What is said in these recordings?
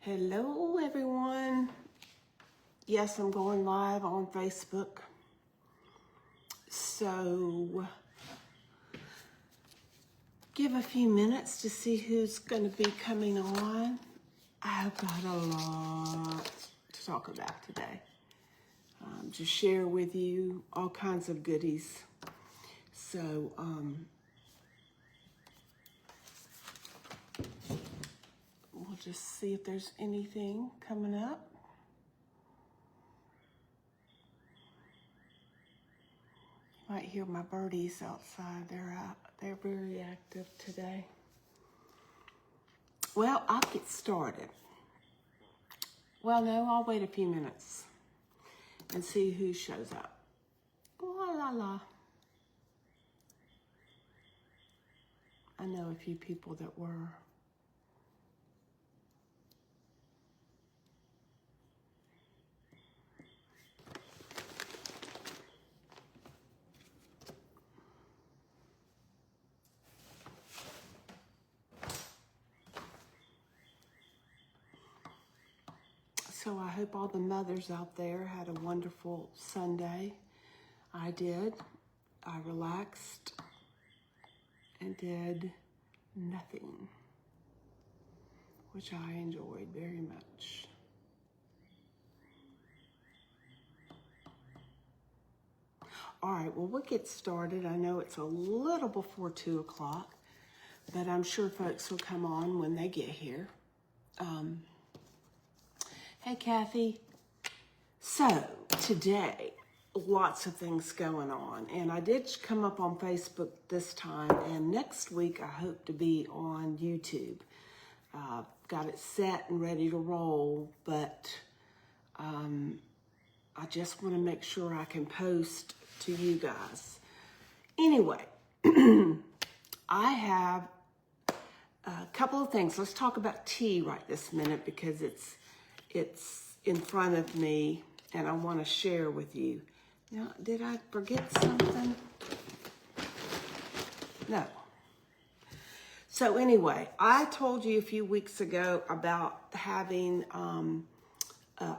Hello everyone. Yes, I'm going live on Facebook. So give a few minutes to see who's going to be coming on. I've got a lot to talk about today. To share with you all kinds of goodies. So we'll just see if there's anything coming up. You might hear my birdies outside. They're out. They're very active today. Well, I'll get started. Well, no, I'll wait a few minutes and see who shows up. La la la. I know a few people that were. So I hope all the mothers out there had a wonderful Sunday. I did. I relaxed and did nothing, which I enjoyed very much. All right, well, we'll get started. I know it's a little before 2 o'clock, but I'm sure folks will come on when they get here. Hey, Kathy. So today, lots of things going on. And I did come up on Facebook this time. And next week, I hope to be on YouTube. Got it set and ready to roll. But I just want to make sure I can post to you guys. Anyway, I have a couple of things. Let's talk about tea right this minute because it's in front of me and I want to share with you. Now, did I forget something? No. So anyway, I told you a few weeks ago about having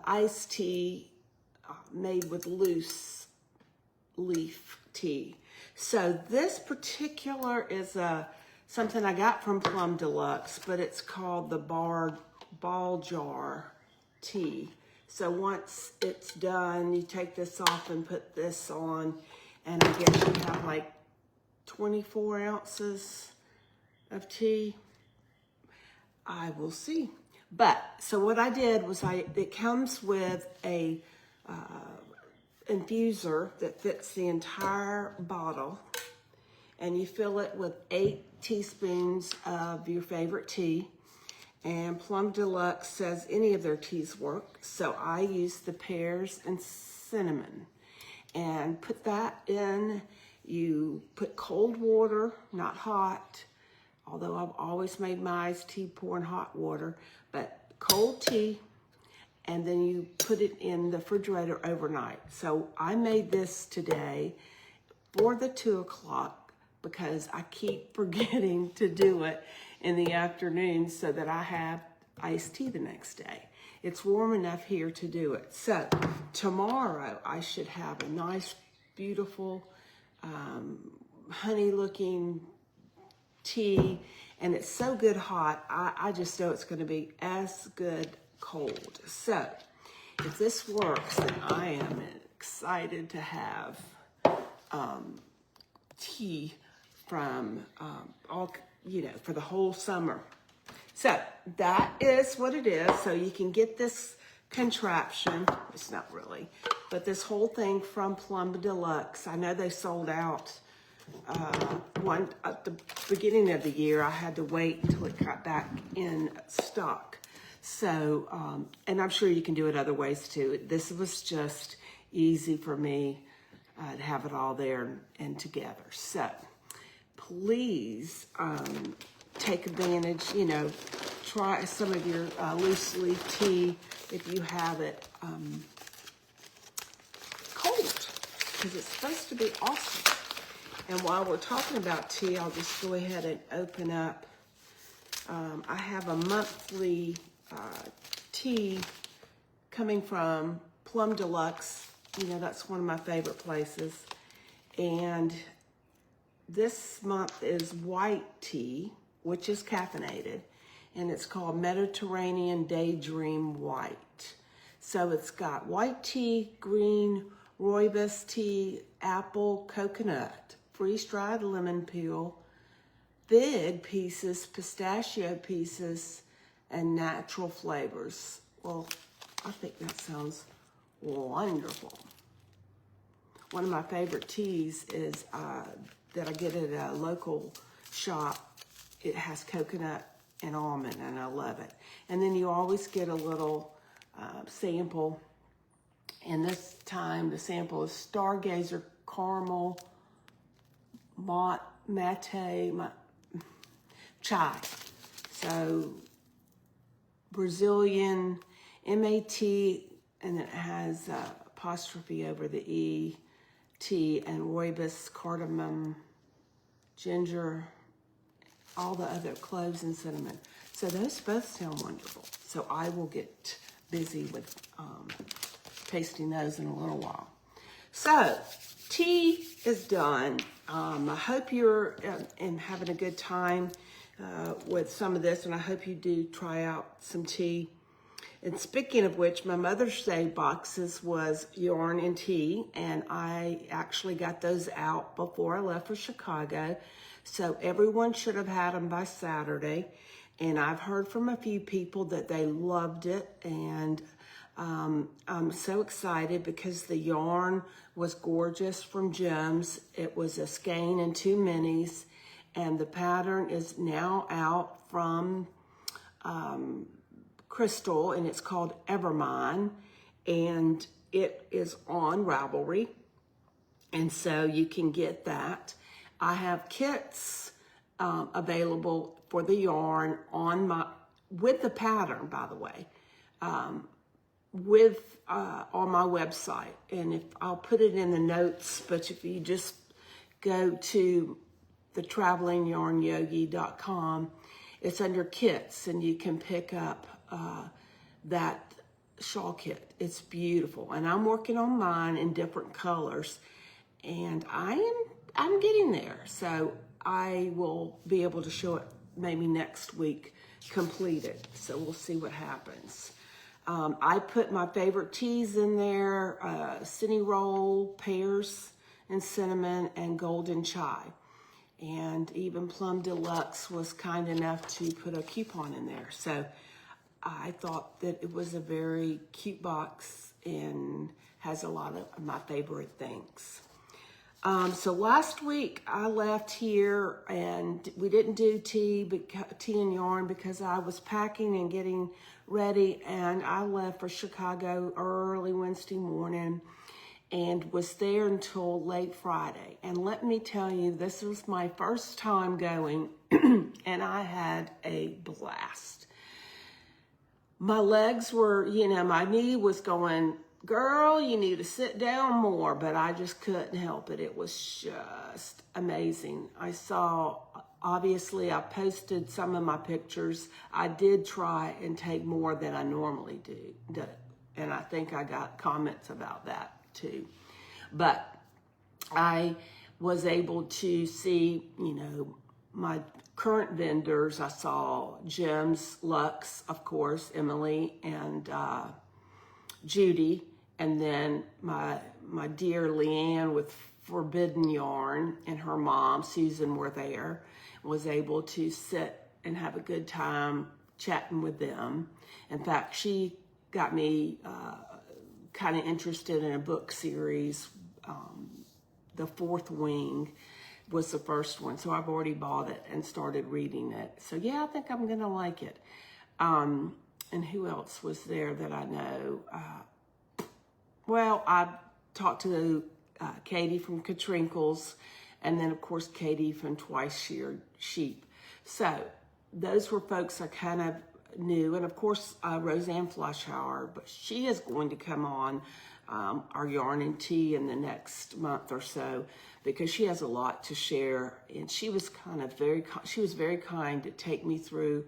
iced tea made with loose leaf tea. So this particular is something I got from Plum Deluxe, but it's called the ball jar tea. So once it's done, you take this off and put this on, and I guess you have like 24 ounces of tea. I will see. But so what I did was it comes with a infuser that fits the entire bottle, and you fill it with 8 teaspoons of your favorite tea. And Plum Deluxe says any of their teas work. So I use the pears and cinnamon. And put that in. You put cold water, not hot. Although I've always made my iced tea pouring hot water. But cold tea. And then you put it in the refrigerator overnight. So I made this today for the 2 o'clock because I keep forgetting to do it in the afternoon so that I have iced tea the next day. It's warm enough here to do it. So tomorrow I should have a nice, beautiful, honey looking tea. And it's so good hot, I just know it's gonna be as good cold. So if this works, then I am excited to have tea from for the whole summer. So that is what it is. So you can get this contraption. It's not really, but this whole thing from Plum Deluxe. I know they sold out one at the beginning of the year. I had to wait until it got back in stock. So, and I'm sure you can do it other ways too. This was just easy for me to have it all there and together. So please take advantage, try some of your loose leaf tea if you have it cold, because it's supposed to be awesome. And while we're talking about tea, I'll just go ahead and open up. I have a monthly tea coming from Plum Deluxe. You know, that's one of my favorite places. And this month is white tea, which is caffeinated, and it's called Mediterranean Daydream White. So it's got white tea, green rooibos tea, apple, coconut, freeze-dried lemon peel, fig pieces, pistachio pieces, and natural flavors. Well, I think that sounds wonderful. One of my favorite teas is that I get at a local shop. It has coconut and almond, and I love it. And then you always get a little sample. And this time the sample is Stargazer Caramel Mate Chai. So Brazilian M-A-T, and it has apostrophe over the E, tea, and rooibos, cardamom, ginger, all the other cloves and cinnamon. So those both sound wonderful. So I will get busy with tasting those in a little while. So tea is done. I hope you're having a good time with some of this, and I hope you do try out some tea. And speaking of which, my Mother's Day boxes was yarn and tea, and I actually got those out before I left for Chicago. So everyone should have had them by Saturday. And I've heard from a few people that they loved it, and I'm so excited because the yarn was gorgeous from Gems. It was a skein and 2 minis, and the pattern is now out from Crystal, and it's called Evermine, and it is on Ravelry, and so you can get that. I have kits available for the yarn on with the pattern, by the way, on my website, and if I'll put it in the notes. But if you just go to the travelingyarnyogi.com, it's under kits, and you can pick up that shawl kit. It's beautiful, and I'm working on mine in different colors, and I'm getting there. So I will be able to show it maybe next week completed. So we'll see what happens. I put my favorite teas in there: Cine Roll, pears and cinnamon, and golden chai. And even Plum Deluxe was kind enough to put a coupon in there. So I thought that it was a very cute box and has a lot of my favorite things. So last week I left here, and we didn't do tea and yarn because I was packing and getting ready, and I left for Chicago early Wednesday morning and was there until late Friday. And let me tell you, this was my first time going, and I had a blast. My legs were, my knee was going, girl, you need to sit down more, but I just couldn't help it. It was just amazing. Obviously, I posted some of my pictures. I did try and take more than I normally do, and I think I got comments about that too. But I was able to see, my current vendors. I saw Gems, Lux, of course, Emily, and Judy, and then my dear Leanne with Forbidden Yarn and her mom, Susan, were there. Was able to sit and have a good time chatting with them. In fact, she got me kind of interested in a book series. The Fourth Wing was the first one, so I've already bought it and started reading it. So yeah, I think I'm gonna like it. And who else was there that I know? Well, I talked to Katie from Katrinkles, and then of course Katie from Twice Sheared Sheep. So those were folks I kind of knew, and of course Roseanne Fleischhauer, but she is going to come on our yarn and tea in the next month or so, because she has a lot to share, and she was very kind to take me through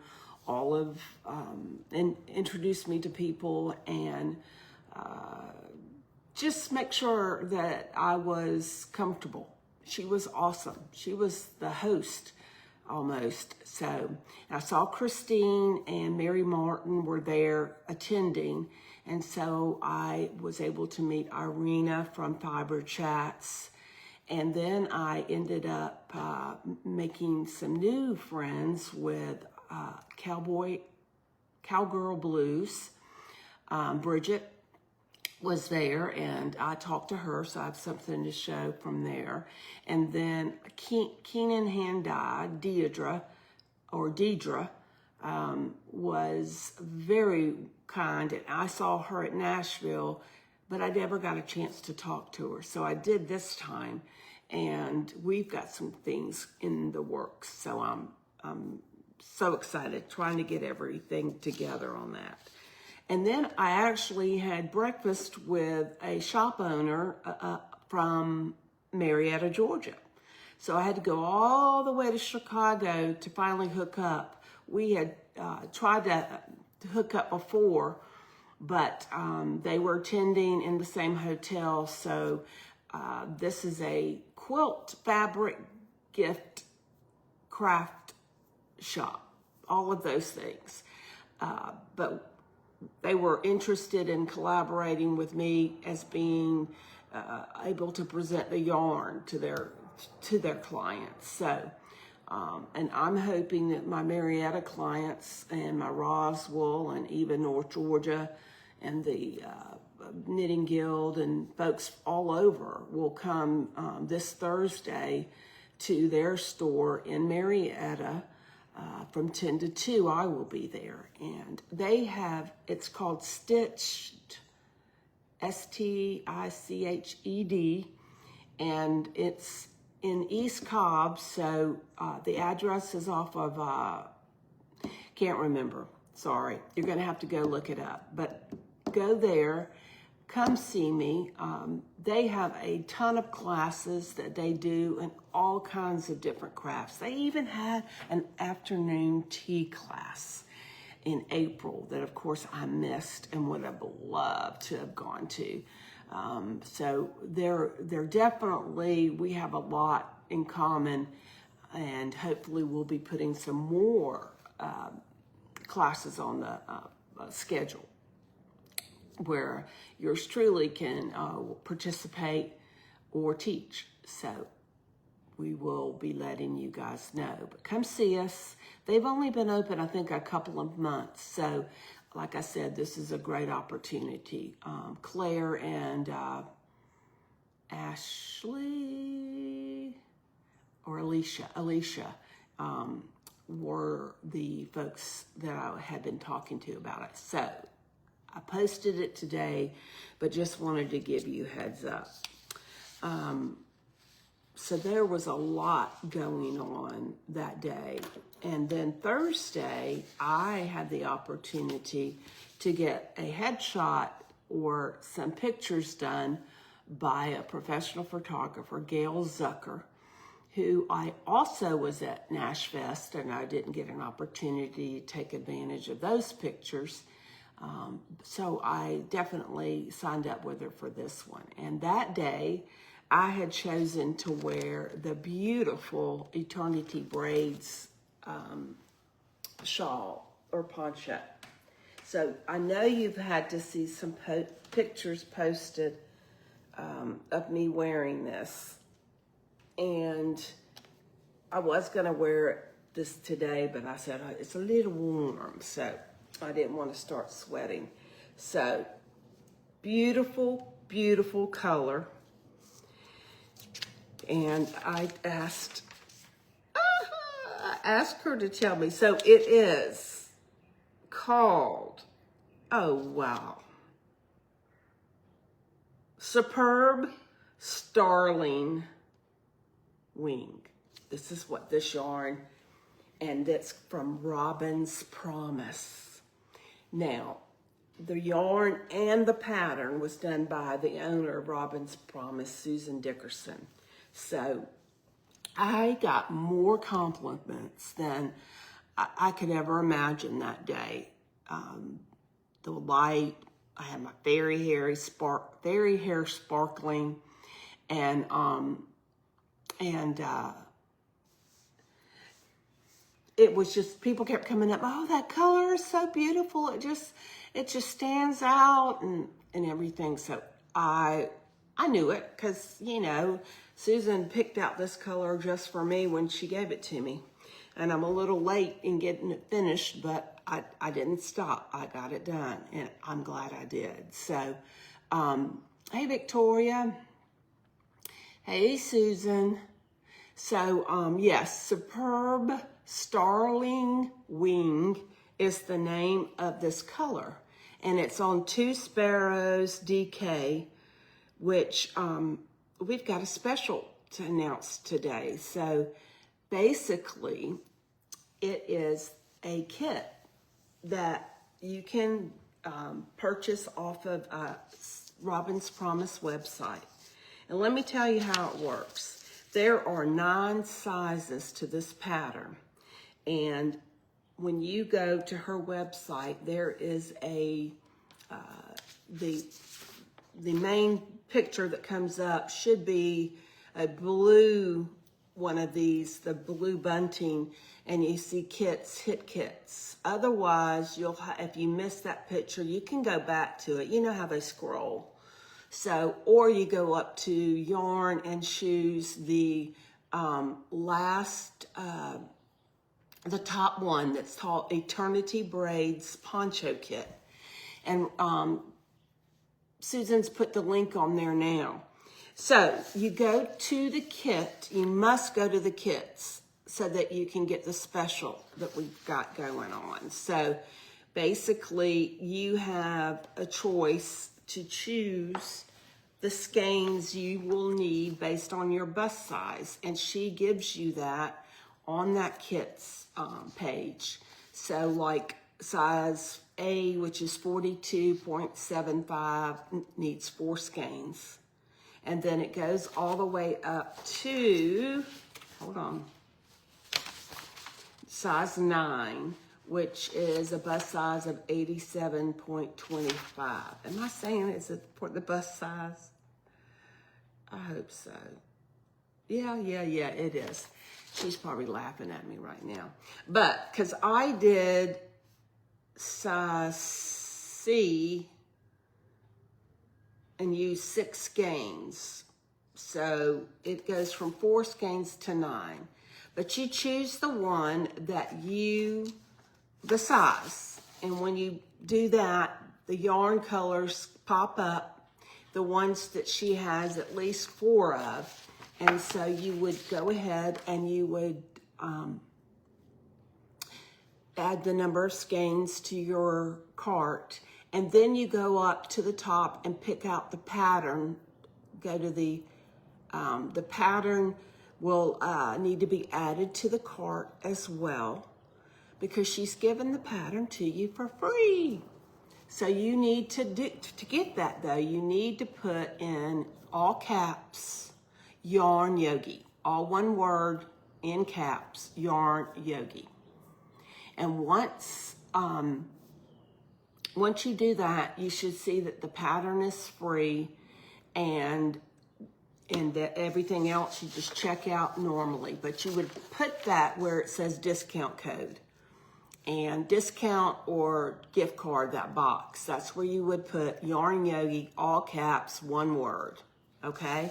Olive and introduce me to people and just make sure that I was comfortable. She was awesome. She was the host almost. So I saw Christine and Mary Martin were there attending. And so I was able to meet Irina from Fiber Chats. And then I ended up making some new friends with Cowgirl Blues. Bridget was there, and I talked to her, so I have something to show from there. And then Keenan Hand-Dyed, Deidre, was very kind, and I saw her at Nashville, but I never got a chance to talk to her. So I did this time, and we've got some things in the works. So I'm so excited, trying to get everything together on that. And then I actually had breakfast with a shop owner from Marietta, Georgia. So I had to go all the way to Chicago to finally hook up. We had tried to hook up before, but they were attending in the same hotel. So this is a quilt, fabric, gift, craft shop, all of those things. But they were interested in collaborating with me as being able to present the yarn to their clients. So, and I'm hoping that my Marietta clients and my Roswell and even North Georgia and the Knitting Guild and folks all over will come this Thursday to their store in Marietta. From 10 to 2, I will be there. And they have, it's called Stitched, Stiched, and it's in East Cobb. So the address is off of, can't remember, sorry. You're going to have to go look it up. But go there, come see me. They have a ton of classes that they do in all kinds of different crafts. They even had an afternoon tea class in April that, of course, I missed and would have loved to have gone to. So they're definitely, we have a lot in common, and hopefully we'll be putting some more classes on the schedule where yours truly can participate or teach. So we will be letting you guys know. But come see us. They've only been open, I think, a couple of months. So, like I said, this is a great opportunity. Claire and Ashley or Alicia were the folks that I had been talking to about it. So I posted it today, but just wanted to give you a heads up. So there was a lot going on that day. And then Thursday, I had the opportunity to get a headshot or some pictures done by a professional photographer, Gail Zucker, who I also was at Nashfest, and I didn't get an opportunity to take advantage of those pictures. So I definitely signed up with her for this one. And that day, I had chosen to wear the beautiful Eternity Braids shawl or poncho. So I know you've had to see some pictures posted of me wearing this. And I was going to wear this today, but I said it's a little warm, so I didn't want to start sweating. So beautiful, beautiful color. And I asked her to tell me. So it is called, oh wow, Superb Starling Wing. This is what this yarn, and it's from Robin's Promise. Now, the yarn and the pattern was done by the owner of Robin's Promise, Susan Dickerson. So I got more compliments than I could ever imagine that day. The light, I had my fairy hair sparkling, and it was just, people kept coming up, oh, that color is so beautiful. It just stands out and everything. So I knew it because, you know, Susan picked out this color just for me when she gave it to me. And I'm a little late in getting it finished, but I didn't stop. I got it done, and I'm glad I did. So, hey, Victoria. Hey, Susan. So, yes, Superb Starling Wing is the name of this color. And it's on Two Sparrows DK, which we've got a special to announce today. So, basically, it is a kit that you can purchase off of Robin's Promise website. And let me tell you how it works. There are 9 sizes to this pattern. And when you go to her website, there is the main picture that comes up should be a blue one of these, the blue bunting, and you see kits, hit kits. Otherwise, if you miss that picture, you can go back to it. You know how they scroll. So, or you go up to Yarn and choose the the top one that's called Eternity Braids Poncho Kit. And Susan's put the link on there now. So you go to the kit, you must go to the kits so that you can get the special that we've got going on. So basically you have a choice to choose the skeins you will need based on your bust size. And she gives you that on that kit's page. So like size A, which is 42.75, needs 4 skeins. And then it goes all the way up to, hold on, size 9, which is a bust size of 87.25. Am I saying it's for the bust size? I hope so. Yeah, it is. She's probably laughing at me right now. But, because I did size C and use 6 skeins. So it goes from 4 skeins to 9. But you choose the one that the size. And when you do that, the yarn colors pop up, the ones that she has at least 4 of. And so you would go ahead and you would add the number of skeins to your cart. And then you go up to the top and pick out the pattern. Go to the pattern will need to be added to the cart as well, because she's given the pattern to you for free. So you need to get that though, you need to put in all caps, Yarn Yogi, all one word in caps, Yarn Yogi. And once you do that, you should see that the pattern is free, and that everything else you just check out normally. But you would put that where it says discount code. And discount or gift card, that box, that's where you would put Yarn Yogi, all caps, one word, okay?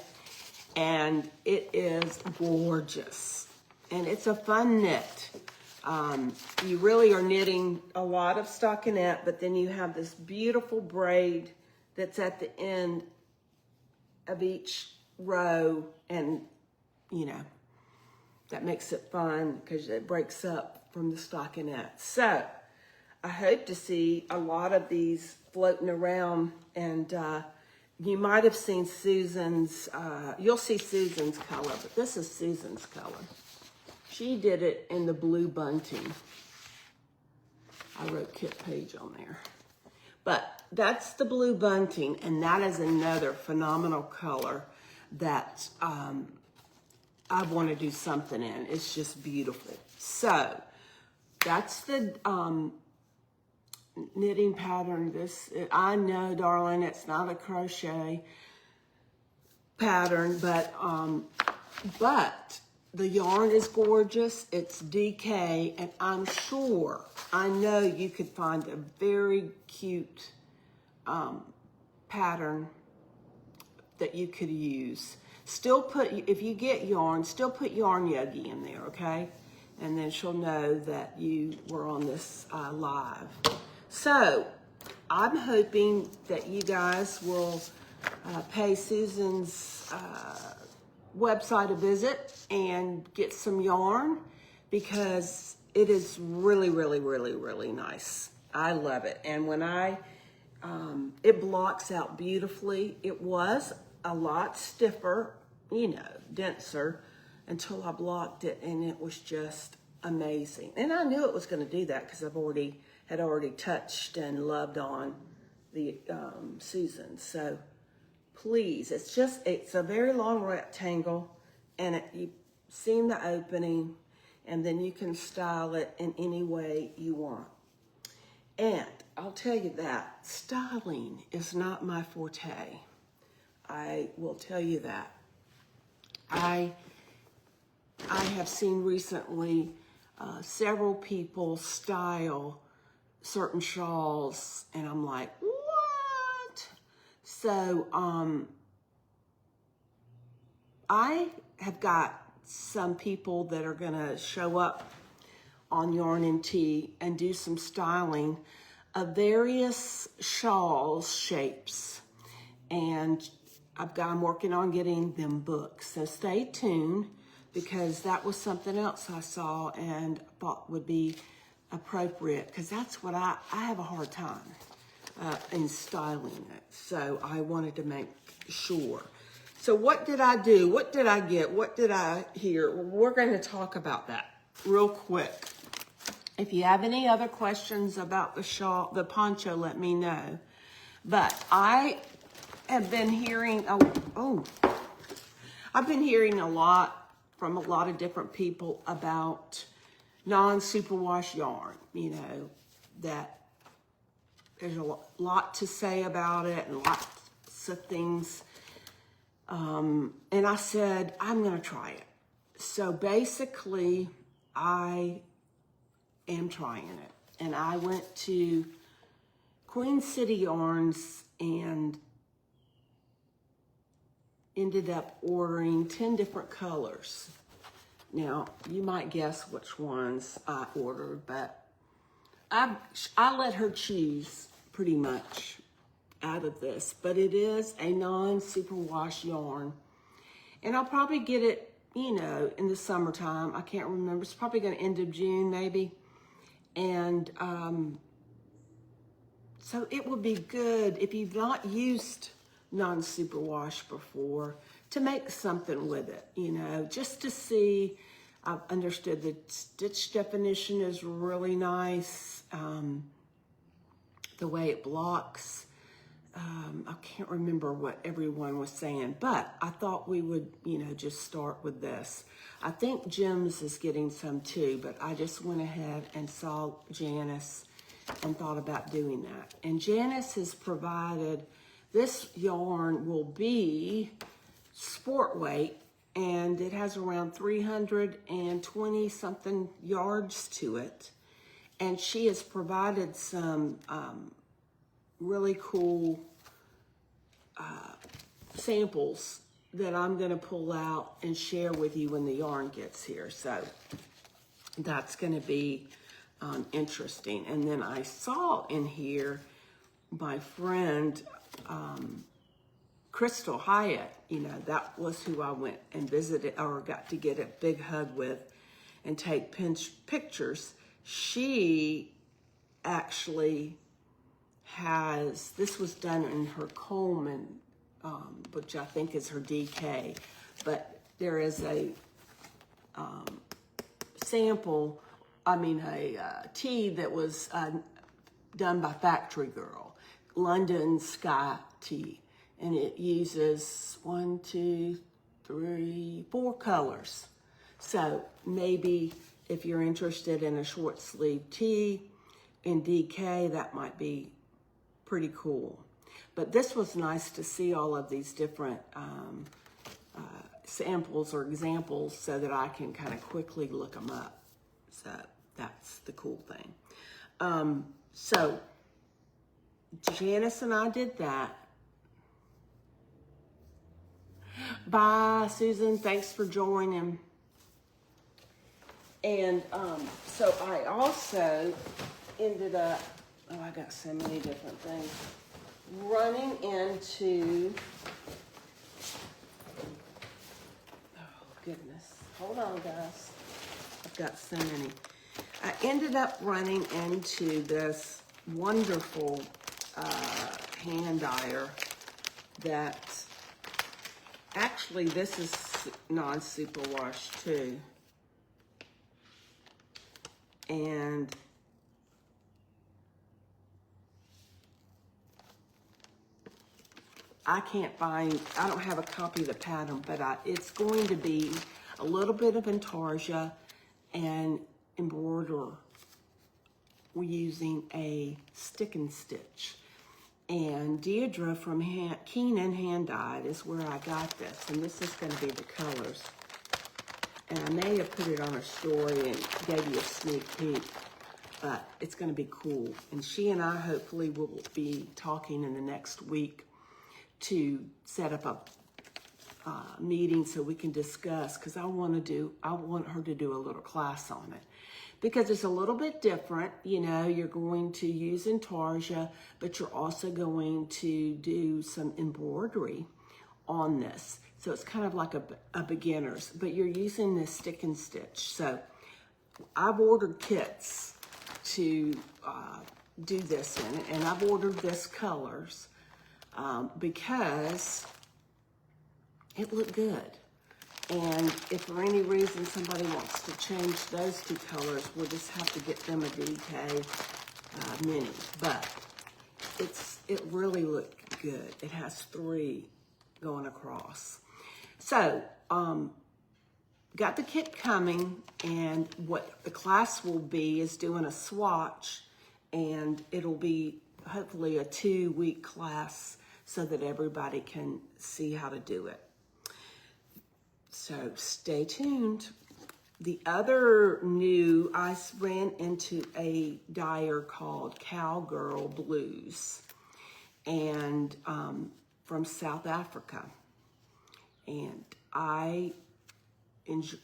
And it is gorgeous. And it's a fun knit. You really are knitting a lot of stockinette, but then you have this beautiful braid that's at the end of each row, and you know, that makes it fun because it breaks up from the stockinette. So I hope to see a lot of these floating around, and you might have seen Susan's, you'll see Susan's color, but this is Susan's color. She did it in the blue bunting. I wrote kit page on there. But that's the blue bunting, and that is another phenomenal color that I want to do something in. It's just beautiful. So that's the knitting pattern. I know, darling, it's not a crochet pattern, but the yarn is gorgeous. It's DK, and I know you could find a very cute pattern that you could use. If you get yarn, still put Yarn Yogi in there, okay? And then she'll know that you were on this live. So I'm hoping that you guys will pay Susan's website a visit and get some yarn, because it is really, really, really, really nice. I love it. And when it blocks out beautifully. It was a lot stiffer, denser, until I blocked it, and it was just amazing. And I knew it was going to do that because I had already touched and loved on the Susan. So please, it's a very long rectangle, and you seam the opening, and then you can style it in any way you want. And I'll tell you that styling is not my forte. I will tell you that. I have seen recently several people style certain shawls, and I'm like, what? So I have got some people that are gonna show up on Yarn and Tea and do some styling of various shawls shapes, and I'm working on getting them booked. So stay tuned, because that was something else I saw and thought would be appropriate, because that's what I have a hard time in styling it. So I wanted to make sure. So what did I do? What did I get? What did I hear? We're going to talk about that real quick. If you have any other questions about the shawl, the poncho, let me know. But I have been hearing, I've been hearing a lot from a lot of different people about non-superwash yarn, that there's a lot to say about it and lots of things. And I said, I'm going to try it. So basically, I am trying it. And I went to Swan City Yarns and ended up ordering 10 different colors. Now, you might guess which ones I ordered, but I let her choose pretty much out of this. But it is a non-superwash yarn. And I'll probably get it, in the summertime. I can't remember. It's probably going to end of June, maybe. And so it would be good if you've not used non-superwash before to make something with it, just to see. I've understood the stitch definition is really nice. The way it blocks. I can't remember what everyone was saying, but I thought we would, just start with this. I think Jim's is getting some too, but I just went ahead and saw Janice and thought about doing that. And Janice has provided, this yarn will be sport weight, and it has around 320 something yards to it. And she has provided some really cool samples that I'm going to pull out and share with you when the yarn gets here. So that's going to be interesting. And then I saw in here my friend Crystal Hyatt, that was who I went and visited, or got to get a big hug with and take pictures. She actually this was done in her Coleman, which I think is her DK, but there is a sample, a tee that was done by Factory Girl, London Sky Tee, and it uses 4 colors. So maybe if you're interested in a short sleeve tee in DK, that might be pretty cool. But this was nice to see all of these different samples or examples so that I can kind of quickly look them up. So that's the cool thing. So Janice and I did that. Bye, Susan. Thanks for joining. And so I also ended up, oh, I got so many different things, running into, oh, goodness. Hold on, guys. I've got so many. I ended up running into this wonderful hand dyer that, actually, this is non-superwash too. And I can't find, I don't have a copy of the pattern, but it's going to be a little bit of intarsia and embroider. We're using a stick and stitch. And Deirdre from Keenan Hand Dyed is where I got this. And this is going to be the colors. And I may have put it on a story and gave you a sneak peek, but it's going to be cool. And she and I hopefully will be talking in the next week to set up a meeting so we can discuss, because I want her to do a little class on it. Because it's a little bit different, you know, you're going to use intarsia, but you're also going to do some embroidery on this. So it's kind of like a beginner's, but you're using this stick and stitch. So I've ordered kits to do this in, and I've ordered this colors because it looked good. And if for any reason somebody wants to change those two colors, we'll just have to get them a DK mini. But it really looked good. It has 3 going across. So, got the kit coming, and what the class will be is doing a swatch, and it'll be hopefully a 2-week class so that everybody can see how to do it. So stay tuned. The other new, I ran into a dyer called Cowgirl Blues, and from South Africa. And I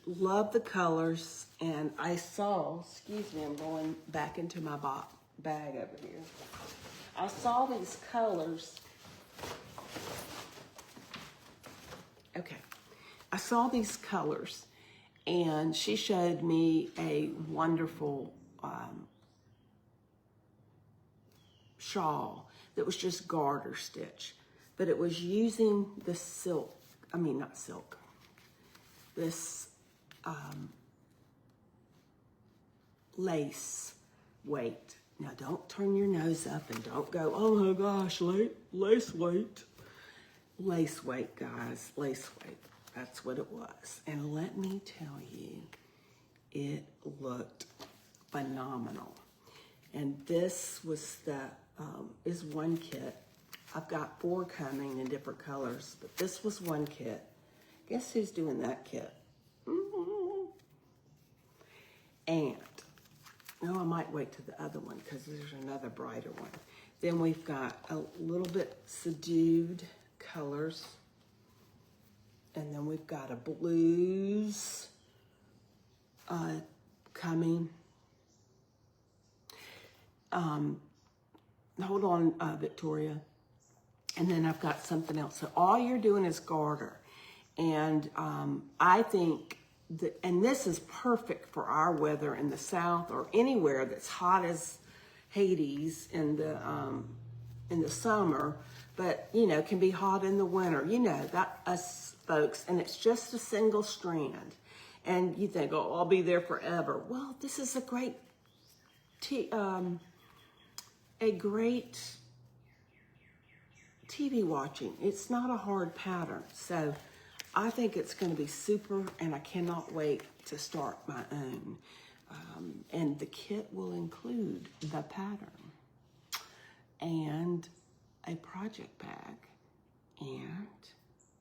love the colors, and I saw, excuse me, I'm going back into my bag over here. I saw these colors. Okay. I saw these colors, and she showed me a wonderful shawl that was just garter stitch, but it was using the silk, not silk, this lace weight. Now don't turn your nose up and don't go, oh my gosh, lace weight. Lace weight, guys, lace weight. That's what it was. And let me tell you, it looked phenomenal. And this was is one kit. I've got 4 coming in different colors, but this was one kit. Guess who's doing that kit? And, no, I might wait to the other one because there's another brighter one. Then we've got a little bit subdued colors. And then we've got a blues coming. Hold on, Victoria. And then I've got something else. So all you're doing is garter. And I think that, and this is perfect for our weather in the South or anywhere that's hot as Hades in the summer, but, you know, can be hot in the winter. You know, that us folks, and it's just a single strand. And you think, oh, I'll be there forever. Well, this is a great TV watching. It's not a hard pattern. So I think it's going to be super, and I cannot wait to start my own. And the kit will include the pattern and a project bag and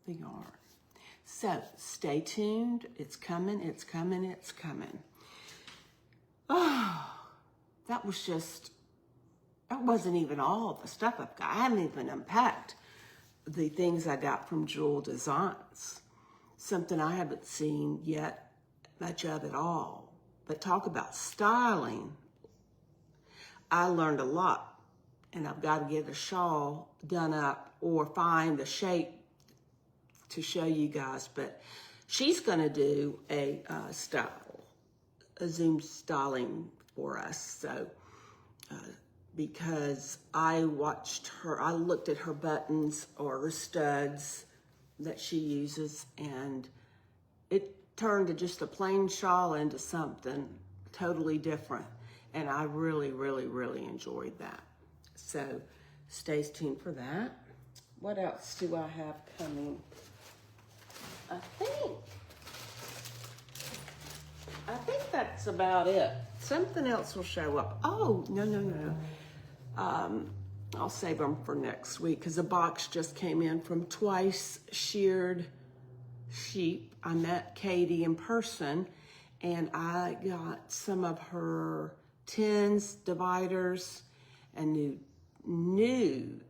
the yarn. So stay tuned. It's coming, it's coming, it's coming. Oh, that wasn't even all the stuff I've got. I haven't even unpacked the things I got from Jewel Designs. Something I haven't seen yet much of at all. But talk about styling. I learned a lot, and I've got to get a shawl done up or find the shape to show you guys. But she's going to do a Zoom styling for us. So because I watched her, I looked at her buttons or her studs that she uses, and it turned to just a plain shawl into something totally different. And I really, really, really enjoyed that. So stay tuned for that. What else do I have coming? I think that's about it. Something else will show up. Oh, no. I'll save them for next week because a box just came in from Twice Sheared Sheep. I met Katie in person, and I got some of her tins, dividers, and new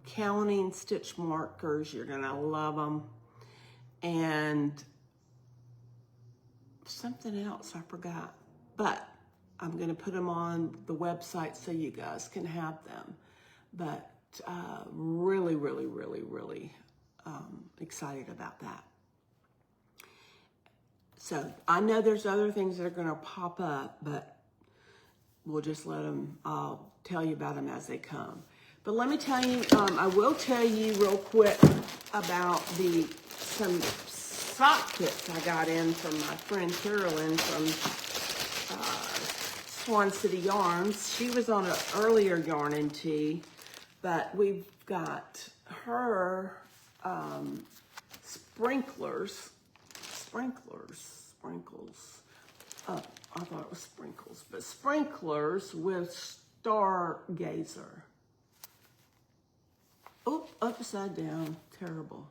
counting stitch markers. You're gonna love them. And something else I forgot, but I'm gonna put them on the website so you guys can have them. But really, really, really, really excited about that. So I know there's other things that are gonna pop up, but we'll just let them, I'll tell you about them as they come. But let me tell you, I will tell you real quick about some sock kits I got in from my friend Carolyn from Swan City Yarns. She was on an earlier yarn and tea, but we've got her sprinkles. I thought it was sprinkles, but sprinklers with stargazer. Oh, upside down, terrible.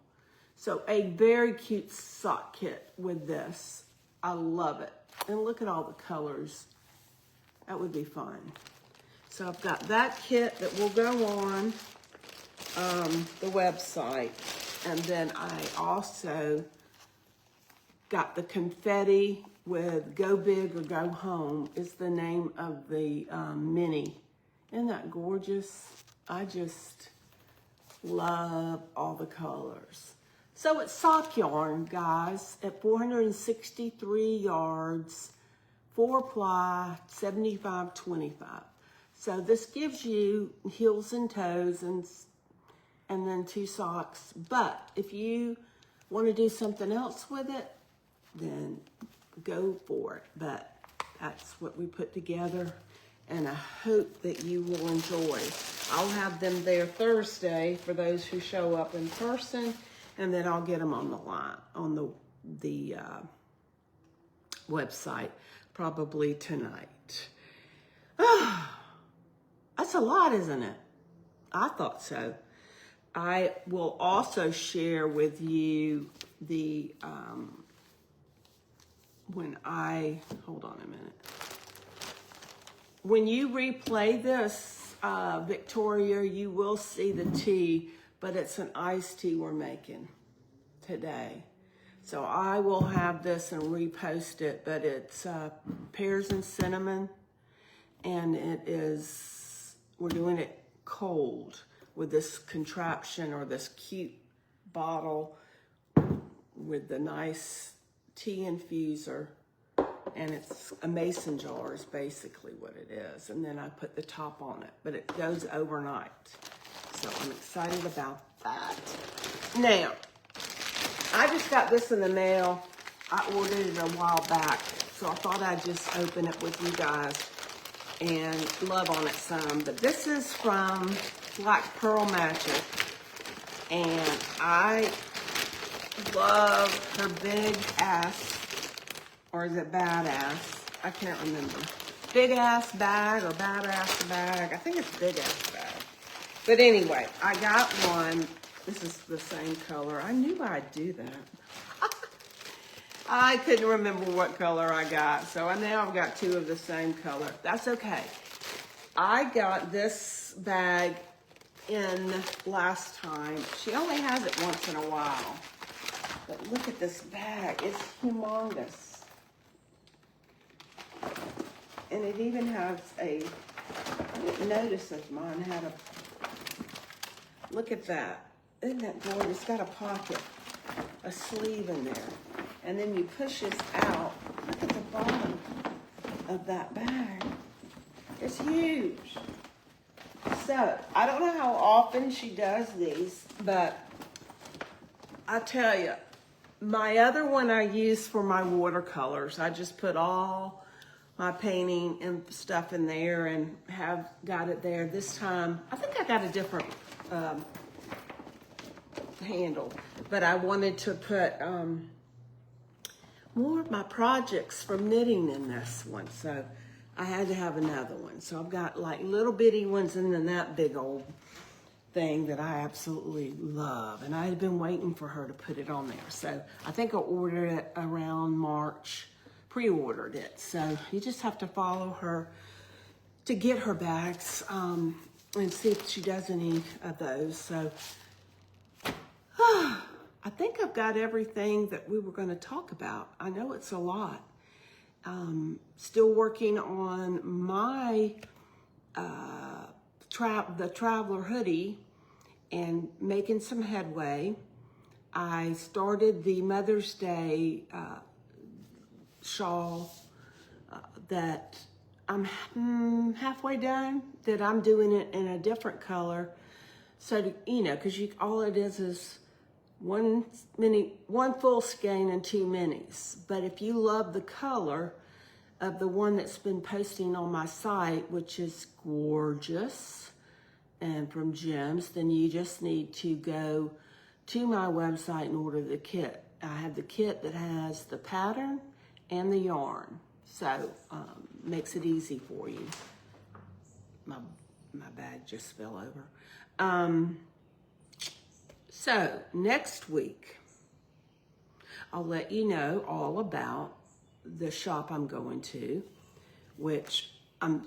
So a very cute sock kit with this. I love it. And look at all the colors. That would be fun. So I've got that kit that will go on the website. And then I also got the confetti with Go Big or Go Home is the name of the mini. Isn't that gorgeous? I just love all the colors. So it's sock yarn, guys, at 463 yards, 4-ply, 75-25. So this gives you heels and toes and then 2 socks. But if you want to do something else with it, then go for it. But that's what we put together, and I hope that you will enjoy. I'll have them there Thursday for those who show up in person, and then I'll get them on the line, on the website probably tonight. That's a lot, isn't it? I thought so. I will also share with you the, hold on a minute. When you replay this, Victoria, you will see the tea, but it's an iced tea we're making today. So I will have this and repost it, but it's pears and cinnamon, and we're doing it cold with this contraption or this cute bottle with the nice tea infuser, and it's a mason jar is basically what it is, and then I put the top on it, but it goes overnight. So I'm excited about that. Now, I just got this in the mail. I ordered it a while back, so I thought I'd just open it with you guys and love on it some. But this is from Black Purl Magic, and I love her big ass, or is it badass? I can't remember. Big ass bag or bad ass bag. I think it's big ass bag. But anyway, I got one. This is the same color. I knew I'd do that. I couldn't remember what color I got. So now I've got two of the same color. That's okay. I got this bag in last time. She only has it once in a while. But look at this bag. It's humongous. And it even has I didn't notice if mine had a, look at that. Isn't that gorgeous? It's got a pocket, a sleeve in there. And then you push this out. Look at the bottom of that bag. It's huge. So, I don't know how often she does these, but I tell you, my other one I use for my watercolors. I just put all my painting and stuff in there and have got it there. This time, I think I got a different handle, but I wanted to put more of my projects from knitting in this one, so I had to have another one. So I've got like little bitty ones and then that big old thing that I absolutely love. And I had been waiting for her to put it on there. So I think I ordered it around March, pre-ordered it. So you just have to follow her to get her bags and see if she does any of those. So I think I've got everything that we were going to talk about. I know it's a lot. Still working on my the Traveler hoodie and making some headway. I started the Mother's Day shawl that I'm halfway done, that I'm doing it in a different color. So, you know, because all it is one full skein and two minis. But if you love the color of the one that's been posting on my site, which is gorgeous and from Gems, then you just need to go to my website and order the kit. I have the kit that has the pattern and the yarn, so makes it easy for you. My bag just fell over. So next week, I'll let you know all about the shop I'm going to, which I'm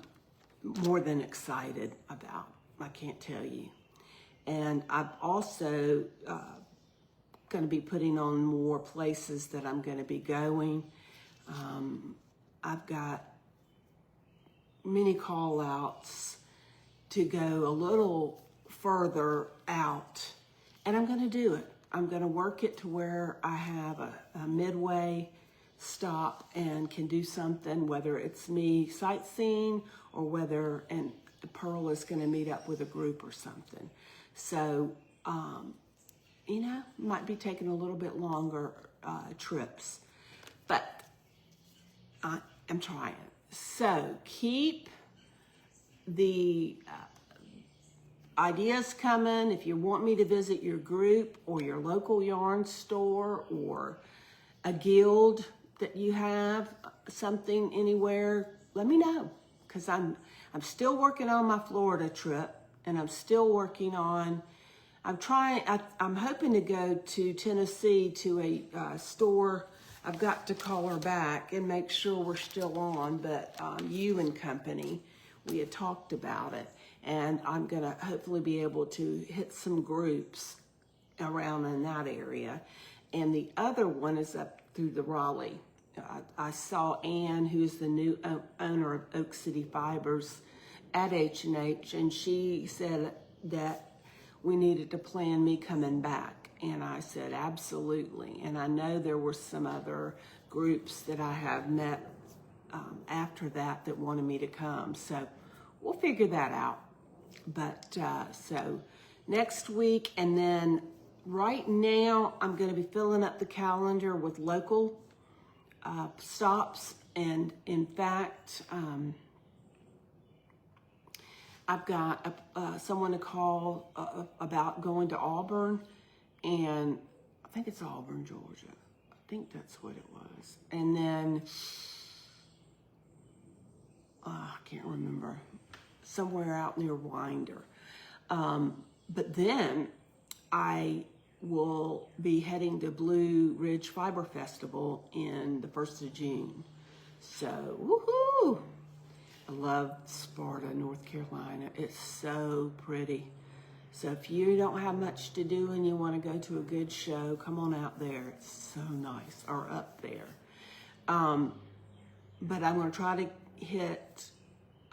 more than excited about. I can't tell you. And I'm also going to be putting on more places that I'm going to be going. I've got many call outs to go a little further out, and I'm going to do it. I'm going to work it to where I have a midway stop and can do something, whether it's me sightseeing or whether Purl is going to meet up with a group or something. So, you know, might be taking a little bit longer trips, but I'm trying. So keep the ideas coming. If you want me to visit your group or your local yarn store or a guild that you have, something anywhere, let me know, because I'm still working on my Florida trip, and I'm still working on, I'm hoping to go to Tennessee to a store. I've got to call her back and make sure we're still on, but you and company, we had talked about it, and I'm gonna hopefully be able to hit some groups around in that area. And the other one is up through the Raleigh. I saw Ann, who's the new owner of Oak City Fibers at H+H, and she said that we needed to plan me coming back. And I said, absolutely. And I know there were some other groups that I have met after that wanted me to come. So we'll figure that out. But so next week, and then right now I'm going to be filling up the calendar with local stops. And in fact, I've got someone to call about going to Auburn, and I think it's Auburn, Georgia. I think that's what it was. And then I can't remember, somewhere out near Winder. But then I will be heading to Blue Ridge Fiber Festival in the 1st of June. So, woohoo! I love Sparta, North Carolina. It's so pretty. So if you don't have much to do and you want to go to a good show, come on out there. It's so nice, or up there. But I'm going to try to hit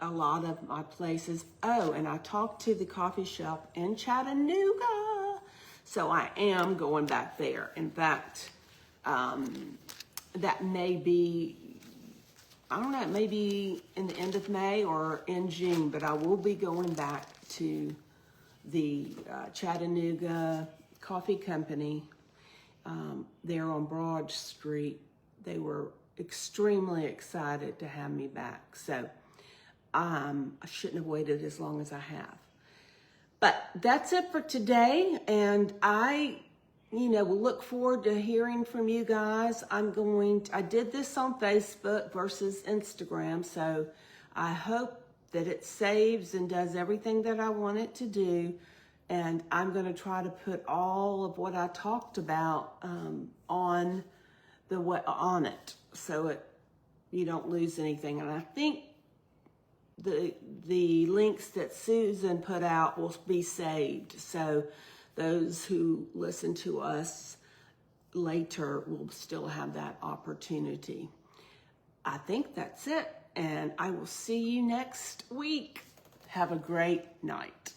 a lot of my places. Oh, and I talked to the coffee shop in Chattanooga. So I am going back there. In fact, that may be, I don't know, it may be in the end of May or in June, but I will be going back to the Chattanooga Coffee Company there on Broad Street. They were extremely excited to have me back. So I shouldn't have waited as long as I have. But that's it for today. And I, will look forward to hearing from you guys. I did this on Facebook versus Instagram. So I hope that it saves and does everything that I want it to do. And I'm going to try to put all of what I talked about on it, so you don't lose anything. And I think the links that Susan put out will be saved, so those who listen to us later will still have that opportunity. I think that's it, and I will see you next week. Have a great night.